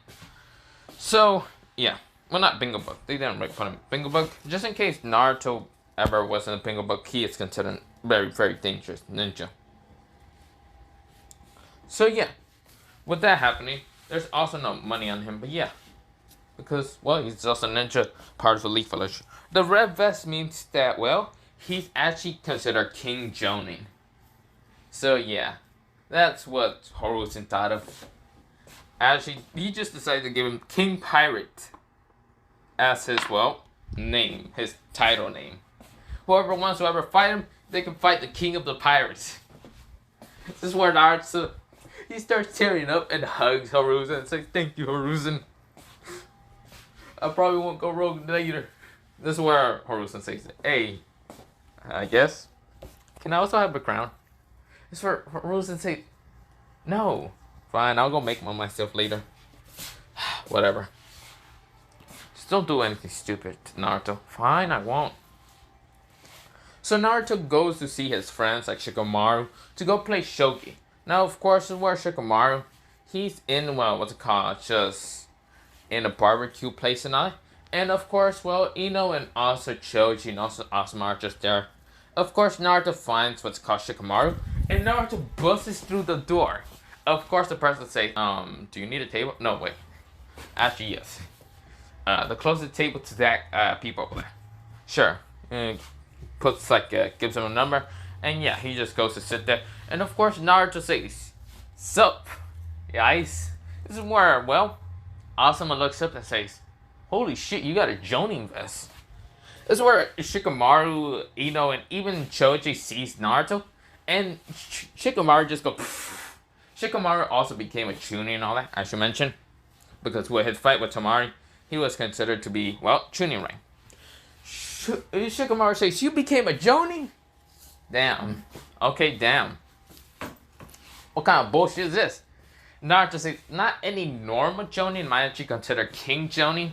So, yeah. Well, not bingo book. They didn't really put him in bingo book. Just in case Naruto ever was in the bingo book, he is considered very, very dangerous ninja. So yeah. With that happening, there's also no money on him, but yeah. Because, well, he's just a ninja, part of the Leaf Village. The red vest means that, well, he's actually considered King Jonin. So, yeah. That's what Hiruzen thought of. Actually, he just decided to give him King Pirate as his, well, name. His title name. Whoever wants to ever fight him, they can fight the King of the Pirates. This is where Naruto, he starts tearing up and hugs Hiruzen and says, thank you, Hiruzen. I probably won't go rogue later. This is where Hiruzen says, hey, I guess. Can I also have a crown? This is where Hiruzen says, No. Fine, I'll go make one myself later. Whatever. Just don't do anything stupid, Naruto. Fine, I won't. So Naruto goes to see his friends like Shikamaru to go play Shogi. Now, of course, where Shikamaru, he's in, well, what's it called? Just in a barbecue place and all. And of course, well, Ino and also Choji and also Asuma are just there. Of course, Naruto finds what's called Shikamaru, and Naruto busts through the door. Of course, the person says, do you need a table? No, wait. Actually, yes. The closest table to that, people over there. Sure. Puts like, gives him a number, and yeah, he just goes to sit there. And of course, Naruto says, "Sup, guys?" This is where, well, Asuma looks up and says, "Holy shit, you got a Jonin vest." This is where Shikamaru, Ino, and even Choji sees Naruto, and Shikamaru just goes. Pfft. Shikamaru also became a Chunin and all that, I should mention, because with his fight with Tamari, he was considered to be, well, Chunin rank. Shikamaru says, "You became a Jonin?" Damn. Okay, damn. What kind of bullshit is this? Naruto says, not any normal Jonin, might actually consider King Jonin.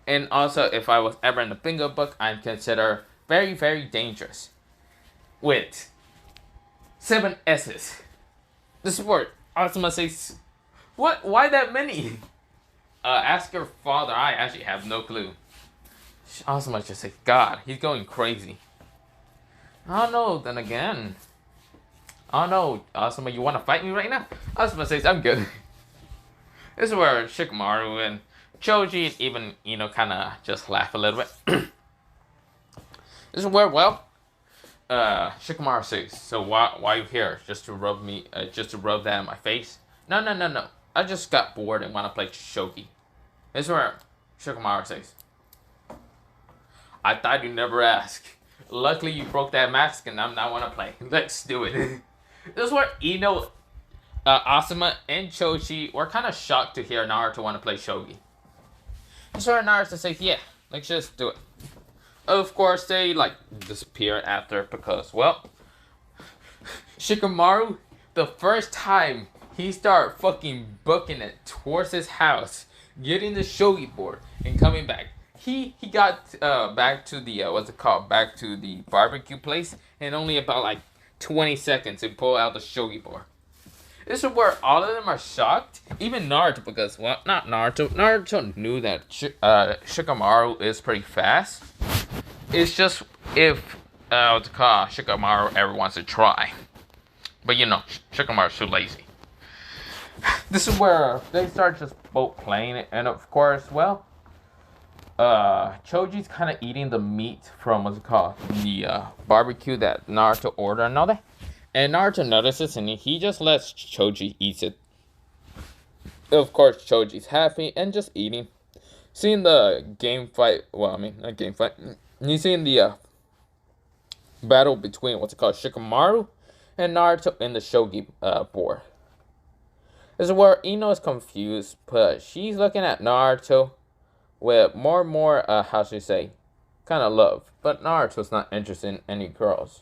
And also, if I was ever in the bingo book, I'd consider very, very dangerous. With 7 S's. This is where Asuma says, "What? Why that many?" Ask your father. I actually have no clue. Asuma just says, "God, he's going crazy." I don't know, then again. I don't know, Asuma, you want to fight me right now? Asuma says, "I'm good." This is where Shikamaru and Choji and even, kind of just laugh a little bit. This is where, well, Shikamaru says, "So why you here? Just to rub that in my face?" No. I just got bored and want to play Shogi. This is where Shikamaru says, "I thought you'd never ask. Luckily you broke that mask and I'm not want to play. Let's do it." This is where Ino, Asuma, and Choji were kind of shocked to hear Naruto want to play Shogi. This is where Naruto says, "Yeah, let's just do it." Of course, they, disappear after because, well, Shikamaru, the first time he started fucking booking it towards his house, getting the Shogi board, and coming back. He got back to the, back to the barbecue place in only about, 20 seconds to pull out the Shogi board. This is where all of them are shocked. Even Naruto, because, well, not Naruto. Naruto knew that Shikamaru is pretty fast. It's just if, Shikamaru ever wants to try. But, Shikamaru's too lazy. This is where they start just both playing it. And, of course, well, Choji's kind of eating the meat from, the barbecue that Naruto ordered and all that. And Naruto notices and he just lets Choji eat it. Of course, Choji's happy and just eating. Seeing the game fight, not game fight. He's seeing the battle between, Shikamaru and Naruto in the Shogi board. This is where Ino is confused, but she's looking at Naruto with more and more, kind of love. But Naruto's not interested in any girls,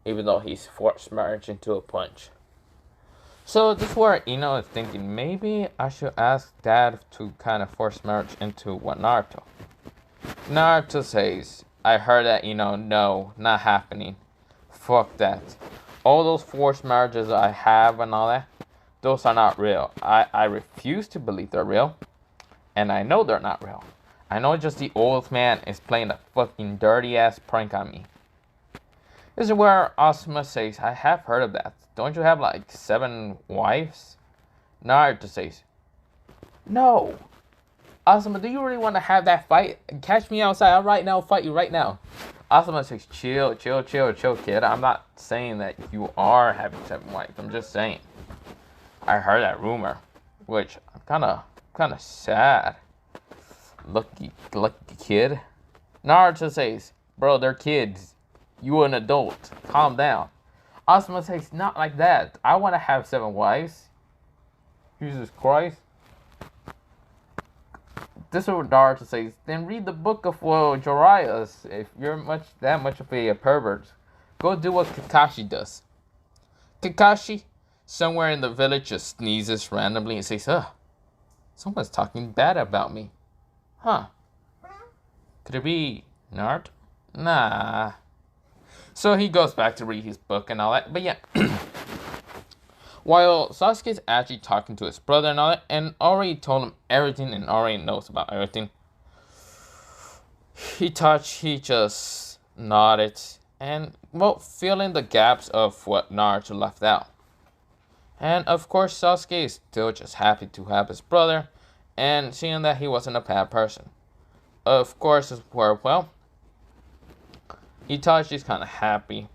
even though he's forced marriage into a punch. So this is where Ino is thinking, maybe I should ask Dad to kind of force marriage into Naruto. Naruto says, "I heard that, no, not happening. Fuck that. All those forced marriages I have and all that, those are not real. I refuse to believe they're real. And I know they're not real. I know just the old man is playing a fucking dirty ass prank on me." This is where Asuma says, "I have heard of that. Don't you have 7 wives?" Naruto says, "No. Asuma, do you really want to have that fight? Catch me outside. I'll right now fight you right now." Asuma says, chill, kid. I'm not saying that you are having 7 wives. I'm just saying. I heard that rumor, which I'm kind of sad. Lucky kid. Naruto says, "Bro, they're kids. You an adult. Calm down." Asuma says, "Not like that. I want to have 7 wives." Jesus Christ. This is what Naruto says. "Then read the book of Jiraiya. If you're that much of a pervert, go do what Kakashi does." Kakashi, somewhere in the village just sneezes randomly and says, ugh, someone's talking bad about me. Huh. Could it be Naruto? Nah. So he goes back to read his book and all that. But yeah. While Sasuke's actually talking to his brother and all that, and already told him everything and already knows about everything, he just nodded and, well, filling the gaps of what Naruto left out. And of course, Sasuke is still just happy to have his brother and seeing that he wasn't a bad person. Of course, well, Itachi's kind of happy.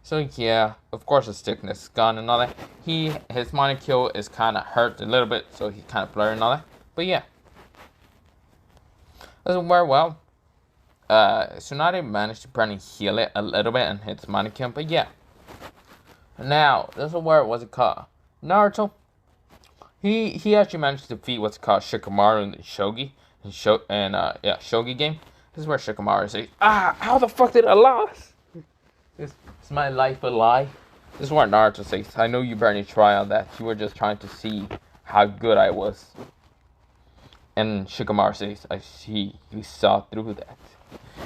So yeah, of course his sickness is gone and all that. His Monokill is kind of hurt a little bit, so he's kind of blurry and all that. But yeah. Doesn't wear well. Tsunade managed to apparently heal it a little bit and hit his Monokill, but yeah. Now, this is where, what's it called? Naruto. He actually managed to defeat what's called Shikamaru in the Shogi. Shogi game. This is where Shikamaru says, how the fuck did I lose? Is my life a lie? This is where Naruto says, I know you barely try on that. You were just trying to see how good I was. And Shikamaru says, I see, you saw through that.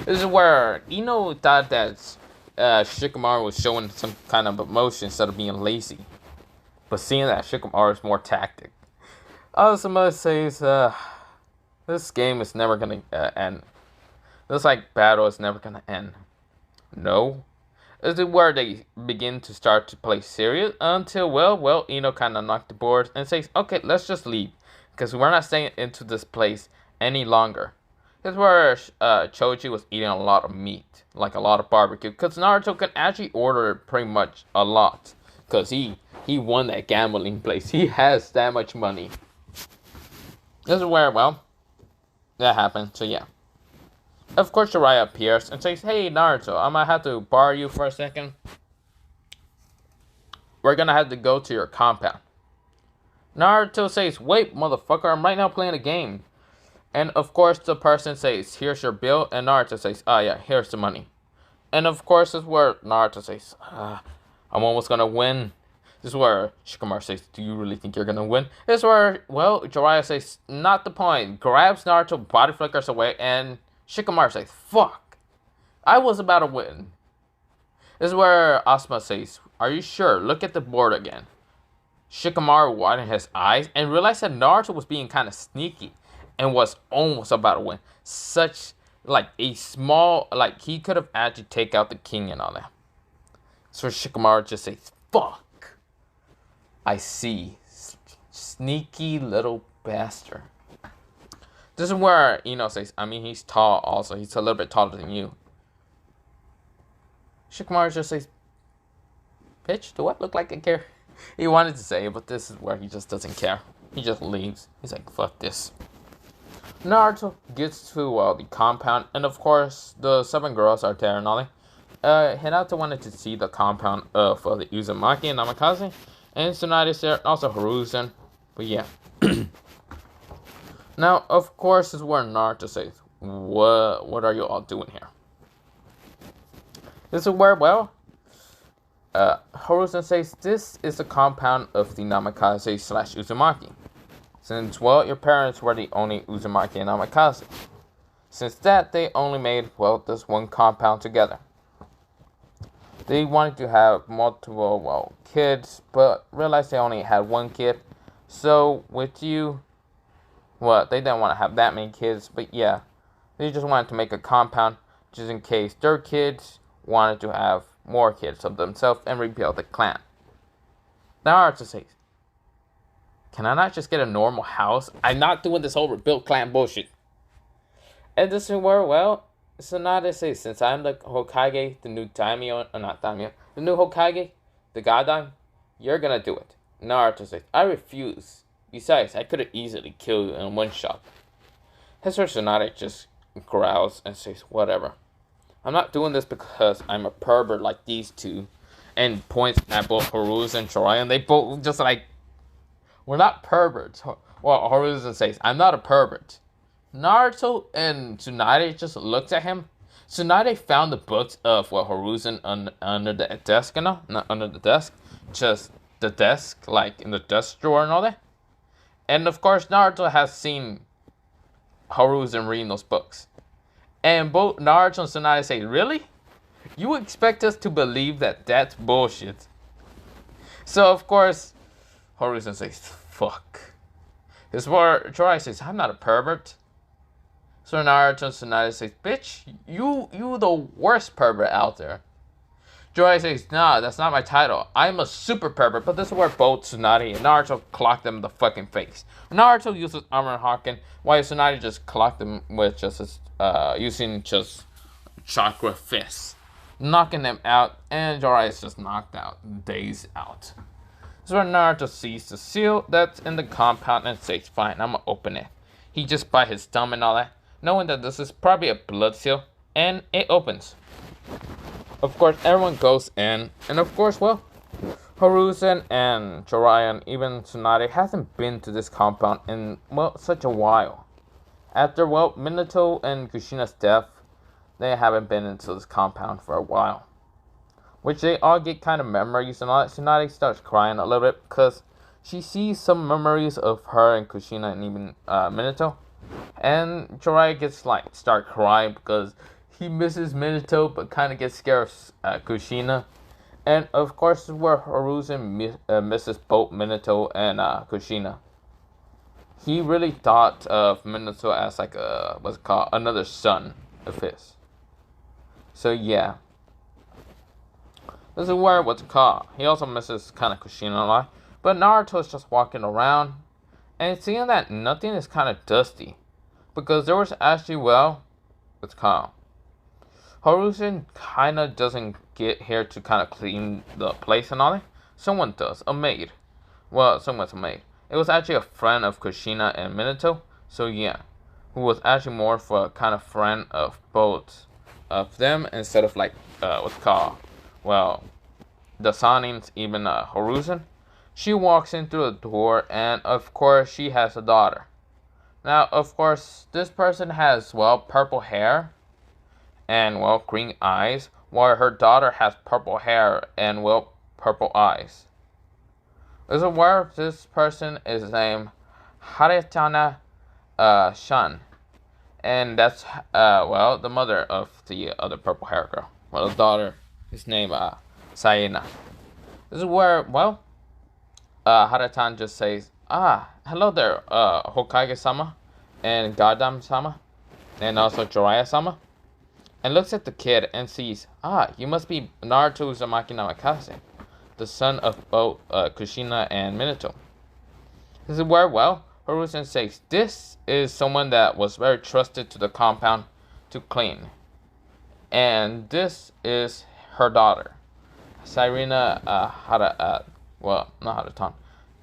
This is where Ino thought that Shikamaru was showing some kind of emotion instead of being lazy. But seeing that Shikamaru is more tactic. Somebody says, this game is never gonna end. This battle is never gonna end. No. This is where they begin to start to play serious until, well, Ino kind of knocked the board and says, okay, let's just leave. Because we're not staying into this place any longer. This is where Choji was eating a lot of meat. Like a lot of barbecue. Because Naruto can actually order pretty much a lot. Because he won that gambling place. He has that much money. This is where, well, that happened. So yeah. Of course, Jiraiya appears and says, hey, Naruto, I might have to borrow you for a second. We're gonna have to go to your compound. Naruto says, wait, motherfucker, I'm right now playing a game. And of course, the person says, here's your bill. And Naruto says, oh yeah, here's the money. And of course, this is where Naruto says, I'm almost gonna win. This is where Shikamaru says, do you really think you're gonna win? This is where, well, Jiraiya says, not the point. Grabs Naruto, body flickers away, and Shikamaru says, fuck. I was about to win. This is where Asuma says, are you sure? Look at the board again. Shikamaru widened his eyes and realized that Naruto was being kind of sneaky and was almost about to win. Such, a small, he could have actually taken out the king and all that. So Shikamaru just says, fuck. I see. Sneaky little bastard. This is where Ino says, he's tall also. He's a little bit taller than you. Shikamaru just says, bitch, do I look like I care? He wanted to say it, but this is where he just doesn't care. He just leaves. He's like, fuck this. Naruto gets to the compound, and of course, the 7 girls are there and all that. Hinata wanted to see the compound of the Uzumaki and Namikaze, and Tsunade is there, also Hiruzen, but yeah. Now, of course, is where Naruto says, what are you all doing here? This is where, well, Hiruzen says, this is the compound of the Namikaze / Uzumaki. Since, well, your parents were the only Uzumaki and Namikaze. Since that, they only made, well, this one compound together. They wanted to have multiple, well, kids, but realized they only had one kid. So, with you, well, they didn't want to have that many kids, but yeah. They just wanted to make a compound, just in case their kids wanted to have more kids of themselves and rebuild the clan. Naruto says, can I not just get a normal house? I'm not doing this whole rebuild clan bullshit. And this is where, well, Tsunade says, since I'm the Hokage, the new daimyo, or not daimyo, the new Hokage, the Godai, you're gonna do it. Naruto says, I refuse. Besides, I could have easily killed you in one shot. His Tsunade just growls and says, whatever. I'm not doing this because I'm a pervert like these two. And points at both Hiruzen and Jiraiya, and they both just we're not perverts. Well, Hiruzen says, I'm not a pervert. Naruto and Tsunade just looked at him. Tsunade found the books of Hiruzen under the desk, not under the desk. Just the desk, like in the desk drawer and all that. And of course, Naruto has seen Hiruzen reading those books. And both Naruto and Tsunade say, really? You expect us to believe that that's bullshit? So, of course, Hiruzen says, fuck. His war Jiraiya says, I'm not a pervert. So Naruto and Tsunade says, bitch, you the worst pervert out there. Jiraiya says, nah, that's not my title. I'm a super pervert, but this is where both Tsunade and Naruto clocked them in the fucking face. Naruto uses Armor Hakken, while Tsunade just clocked them with just using just chakra fists, knocking them out, and Jiraiya is just knocked out, dazed out. This is where Naruto sees the seal that's in the compound and says, fine, I'm gonna open it. He just bites his thumb and all that, knowing that this is probably a blood seal, and it opens. Of course, everyone goes in, and of course, well, Hiruzen and Jiraiya and even Tsunade hasn't been to this compound in, well, such a while. After, well, Minato and Kushina's death, they haven't been into this compound for a while. Which they all get kind of memories and all that. Tsunade starts crying a little bit because she sees some memories of her and Kushina and even Minato. And Jiraiya gets start crying because he misses Minato, but kind of gets scared of Kushina. And of course, this is where Hiruzen misses both Minato and Kushina. He really thought of Minato as what's it called, another son of his. So yeah, this is where what's it called. He also misses kind of Kushina a lot. But Naruto is just walking around and seeing that nothing is kind of dusty, because there was actually, well, what's it called, Hiruzen kind of doesn't get here to kind of clean the place and all that. Someone does, a maid. Well, someone's a maid. It was actually a friend of Kushina and Minato. So yeah, who was actually more for a kind of friend of both of them instead of what's called, well, the Sanins, even Hiruzen. She walks in through the door, and of course she has a daughter. Now, of course, this person has, well, purple hair and, well, green eyes, while her daughter has purple hair and, well, purple eyes. This is where this person is named Haretana Shan, and that's, well, the mother of the other purple hair girl. Well, the daughter is named Sayena. This is where, well, Harutan just says, hello there, Hokage-sama, and Gardam-sama, and also Jiraiya-sama, and looks at the kid and sees, you must be Naruto Uzumaki Namikaze, the son of both Kushina and Minato. This is where, well, Hiruzen says, this is someone that was very trusted to the compound to clean, and this is her daughter, Sairina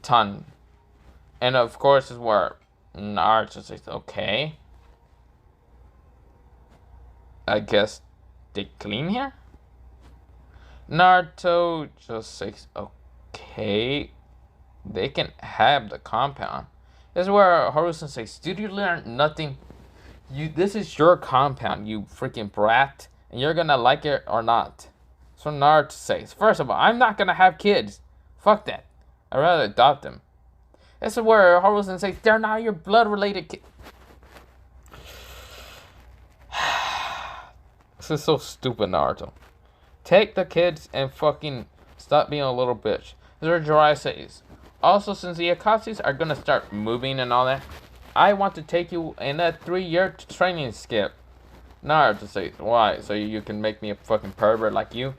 Tan. And of course is where Naruto says, okay, I guess they clean here? Naruto just says, okay, they can have the compound. This is where Hiruzen says, did you learn nothing? This is your compound, you freaking brat, and you're gonna like it or not. So Naruto says, first of all, I'm not gonna have kids. Fuck that. I'd rather adopt them. This is where Hiruzen says, they're not your blood-related kids. This is so stupid, Naruto. Take the kids and fucking stop being a little bitch. This is where Jiraiya says, also, since the Akatsuki are gonna start moving and all that, I want to take you in a 3-year training skip. Naruto says, why? So you can make me a fucking pervert like you?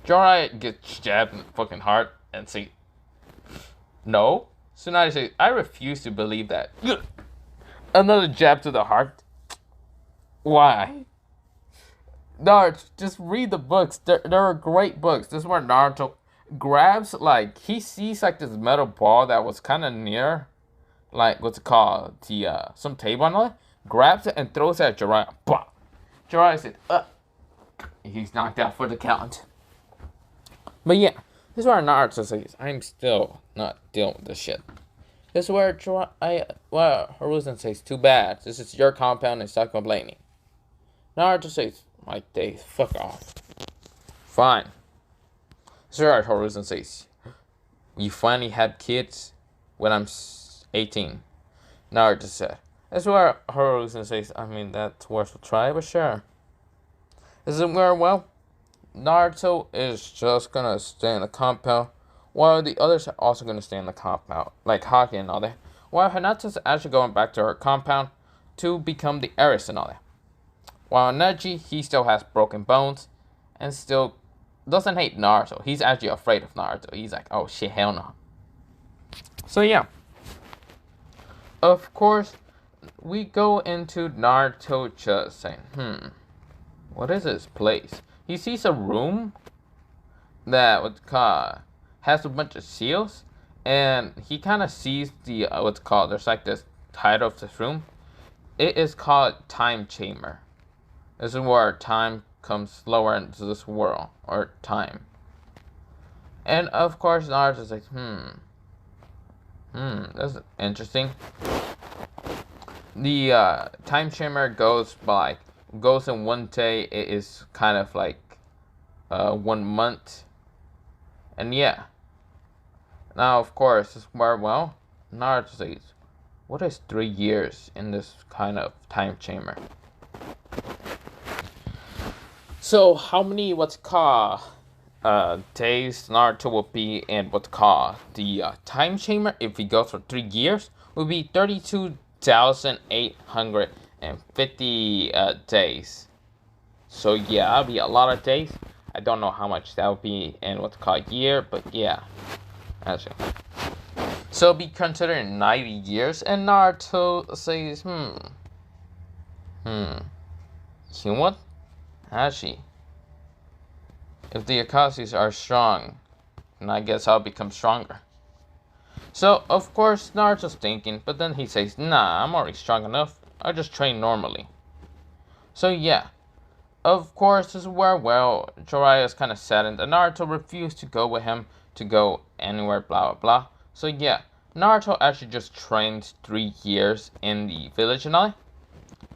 Jiraiya gets jabbed in the fucking heart and says, no. Tsunade says, I refuse to believe that. Another jab to the heart. Why? Naruto, just read the books. There are great books. This is where Naruto grabs, he sees, this metal ball that was kind of near, what's it called? Some table and all that. Grabs it and throws it at Jiraiya. Bah! Jiraiya said, he's knocked out for the count. But yeah, this is where Naruto says, I'm still not dealing with this shit. This is where Hiruzen says, too bad. This is your compound and stop complaining. Naruto says, my day, fuck off. Fine. This is where Hiruzen says, You finally had kids when I'm 18. Naruto said. That's where Haruka says, I mean, that's worth a try, but sure. Isn't where, well, Naruto is just gonna stay in the compound, while the others are also gonna stay in the compound, like Kage and all that. While Hinata's actually going back to her compound to become the heiress and all that. While Neji, he still has broken bones, and still doesn't hate Naruto. He's actually afraid of Naruto. He's like, oh shit, hell no. So yeah. Of course, we go into Naruto just saying, what is this place? He sees a room that has a bunch of seals, and he kind of sees the there's like this title of this room. It is called Time Chamber. This is where time comes slower into this world, or time. And of course, Naruto's like, that's interesting. The time chamber goes in one day. It is kind of like 1 month. And yeah. Now, of course, this is where, well, Naruto says, what is 3 years in this kind of time chamber? So, how many days Naruto will be in the time chamber if he goes for 3 years will be 32,850 days. So yeah, that'll be a lot of days. I don't know how much that would be in year, but yeah. Actually. So be considered 90 years, and Naruto says, You know what? Actually, if the Akashis are strong, then I guess I'll become stronger. So, of course, Naruto's thinking, but then he says, nah, I'm already strong enough. I'll just train normally. So, yeah. Of course, this is where, well, Jiraiya is kind of saddened, and Naruto refused to go with him to go anywhere, blah, blah, blah. So, yeah. Naruto actually just trained 3 years in the village and all.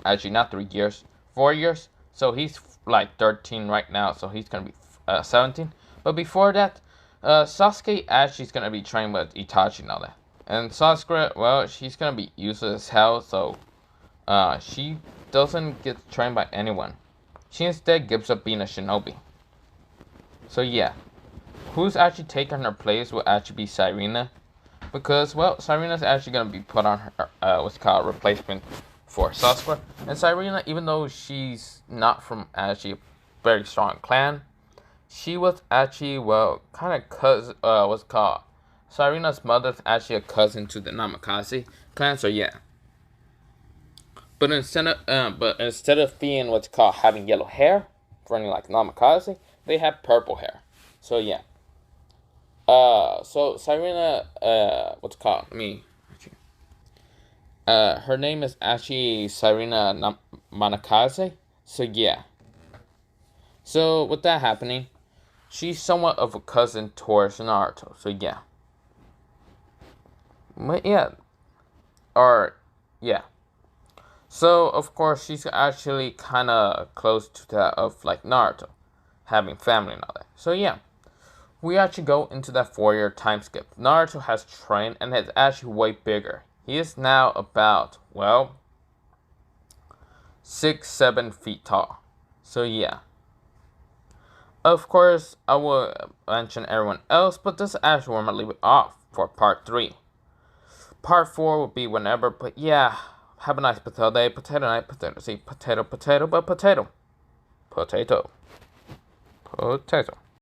Actually, not 3 years, 4 years. So, he's like 13 right now, so he's going to be 17. But before that, Sasuke actually is going to be trained with Itachi and all that. And Sakura, well, she's going to be useless as hell, so she doesn't get trained by anyone. She instead gives up being a shinobi. So yeah, who's actually taking her place will actually be Sareena. Because, well, Sareena is actually going to be put on her, replacement for Sakura. And Sareena, even though she's not from actually a very strong clan, she was actually, well, kind of cousin, Sareena's mother's actually a cousin to the Namikaze clan, so yeah. But instead of being having yellow hair, running like Namikaze, they have purple hair. So yeah. So Sareena, her name is actually Sareena Manakaze. So yeah. So with that happening, she's somewhat of a cousin towards Naruto, so yeah. But yeah. Yeah. So, of course, she's actually kind of close to that of, like, Naruto. Having family and all that. So, yeah. We actually go into that 4-year time skip. Naruto has trained and is actually way bigger. He is now about, well, 6-7 feet tall. So, yeah. Of course, I will mention everyone else, but this is actually where I'm going to leave it off for part 3. Part 4 will be whenever, but yeah, have a nice potato day, potato night, potato, see, potato, potato, but potato. Potato. Potato.